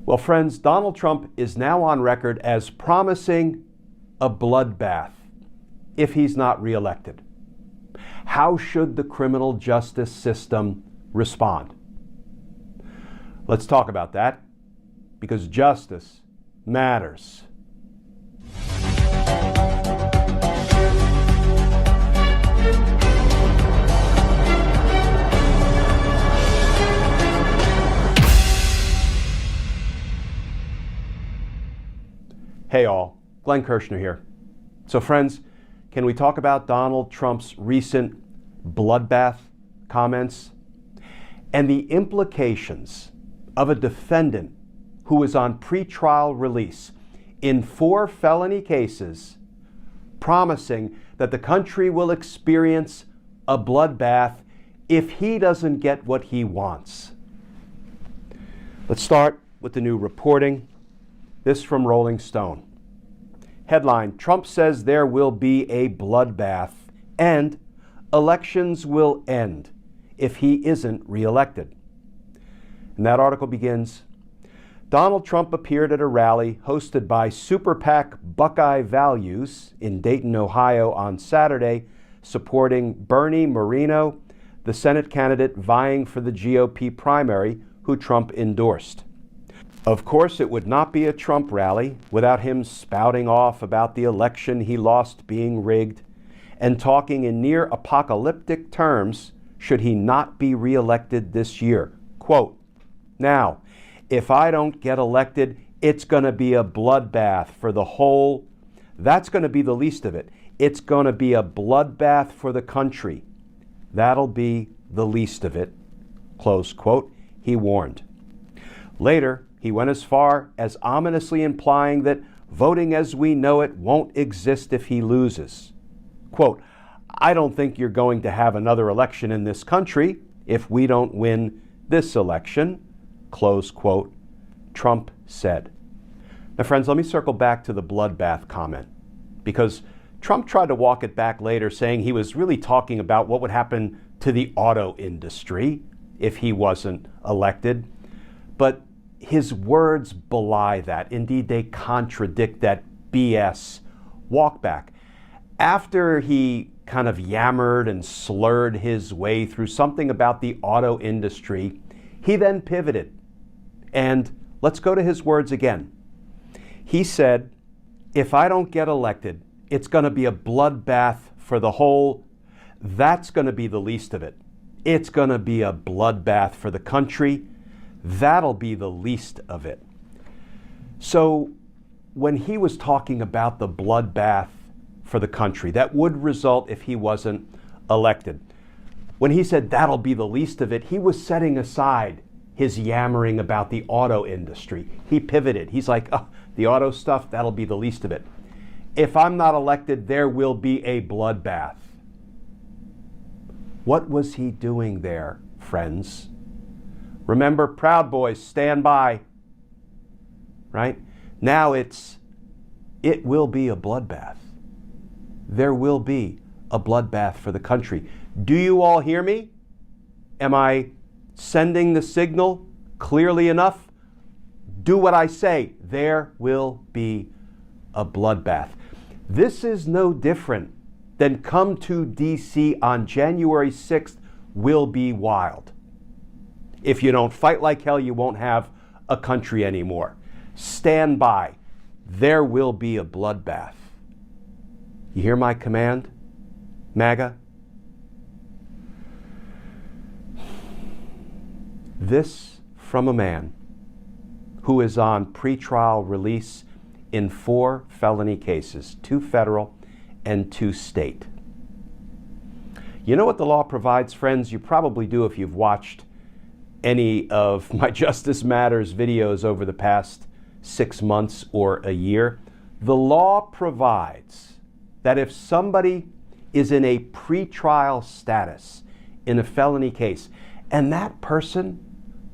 Well, friends, Donald Trump is now on record as promising a bloodbath if he's not reelected. How should the criminal justice system respond? Let's talk about that, because justice matters. Hey all, Glenn Kirshner here. So friends, can we talk about Donald Trump's recent bloodbath comments and the implications of a defendant who is on pretrial release in 4 felony cases, promising that the country will experience a bloodbath if he doesn't get what he wants? Let's start with the new reporting. This from Rolling Stone. Headline: Trump says there will be a bloodbath and elections will end if he isn't reelected. And that article begins, Donald Trump appeared at a rally hosted by Super PAC Buckeye Values in Dayton, Ohio on Saturday, supporting Bernie Moreno, the Senate candidate vying for the GOP primary, who Trump endorsed. Of course, it would not be a Trump rally without him spouting off about the election he lost being rigged and talking in near apocalyptic terms should he not be reelected this year. Quote, now, if I don't get elected, it's going to be a bloodbath for the whole, that's going to be the least of it. It's going to be a bloodbath for the country. That'll be the least of it, close quote, he warned. Later, he went as far as ominously implying that voting as we know it won't exist if he loses. Quote, I don't think you're going to have another election in this country if we don't win this election, close quote, Trump said. Now, friends, let me circle back to the bloodbath comment, because Trump tried to walk it back later, saying he was really talking about what would happen to the auto industry if he wasn't elected. But his words belie that. Indeed, they contradict that BS walkback. After he kind of yammered and slurred his way through something about the auto industry, he then pivoted. And let's go to his words again. He said, if I don't get elected, it's going to be a bloodbath for the whole, that's going to be the least of it. It's going to be a bloodbath for the country. That'll be the least of it. So when he was talking about the bloodbath for the country that would result if he wasn't elected, when he said that'll be the least of it, he was setting aside his yammering about the auto industry. He pivoted. He's like, oh, the auto stuff, that'll be the least of it. If I'm not elected, there will be a bloodbath. What was he doing there, friends? Remember, Proud Boys, stand by, right? Now it will be a bloodbath. There will be a bloodbath for the country. Do you all hear me? Am I sending the signal clearly enough? Do what I say. There will be a bloodbath. This is no different than Come to DC on January 6th will be wild. If you don't fight like hell, you won't have a country anymore. Stand by. There will be a bloodbath. You hear my command, MAGA? This from a man who is on pretrial release in 4 felony cases, 2 federal and 2 state. You know what the law provides, friends? You probably do if you've watched any of my Justice Matters videos over the past 6 months or a year. The law provides that if somebody is in a pretrial status in a felony case, and that person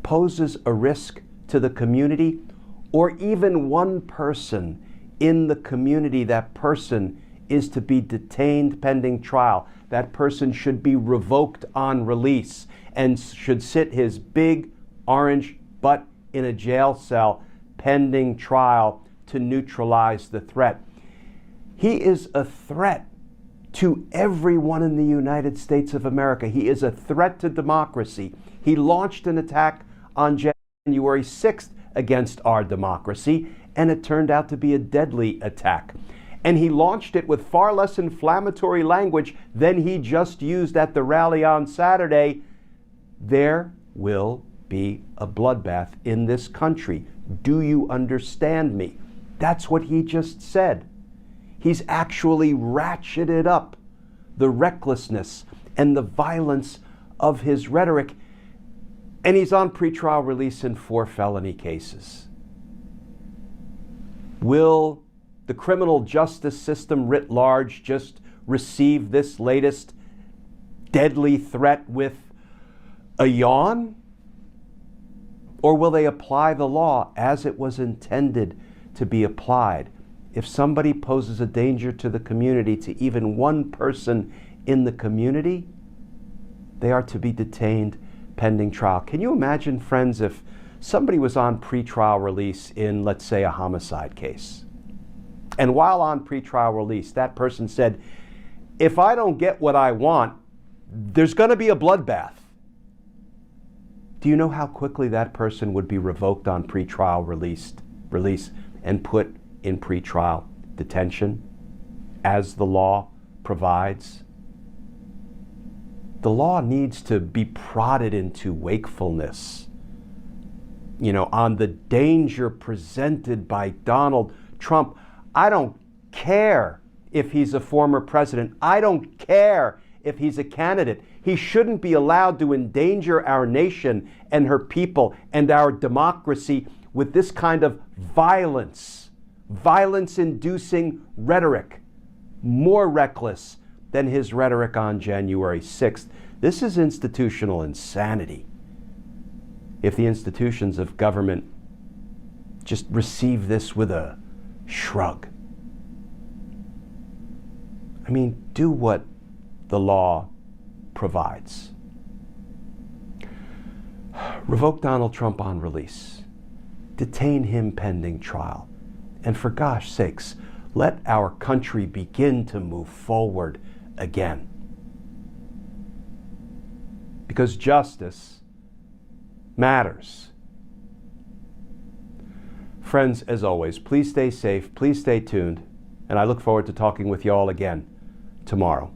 poses a risk to the community, or even one person in the community, that person is to be detained pending trial. That person should be revoked on release and should sit his big orange butt in a jail cell pending trial to neutralize the threat. He is a threat to everyone in the United States of America. He is a threat to democracy. He launched an attack on January 6th against our democracy, and it turned out to be a deadly attack. And he launched it with far less inflammatory language than he just used at the rally on Saturday. There will be a bloodbath in this country. Do you understand me? That's what he just said. He's actually ratcheted up the recklessness and the violence of his rhetoric, and he's on pretrial release in 4 felony cases. Will the criminal justice system writ large just receive this latest deadly threat with a yawn? Or will they apply the law as it was intended to be applied? If somebody poses a danger to the community, to even one person in the community, they are to be detained pending trial. Can you imagine, friends, if somebody was on pretrial release in, let's say, a homicide case, and while on pretrial release, that person said, if I don't get what I want, there's going to be a bloodbath. Do you know how quickly that person would be revoked on pretrial release and put in pretrial detention, as the law provides? The law needs to be prodded into wakefulness, on the danger presented by Donald Trump. I don't care if he's a former president. I don't care if he's a candidate. He shouldn't be allowed to endanger our nation and her people and our democracy with this kind of violence-inducing rhetoric, more reckless than his rhetoric on January 6th. This is institutional insanity. If the institutions of government just receive this with a shrug. I mean, do what the law provides. Revoke Donald Trump on release. Detain him pending trial. And for gosh sakes, let our country begin to move forward again. Because justice matters. Friends, as always, please stay safe, please stay tuned, and I look forward to talking with you all again tomorrow.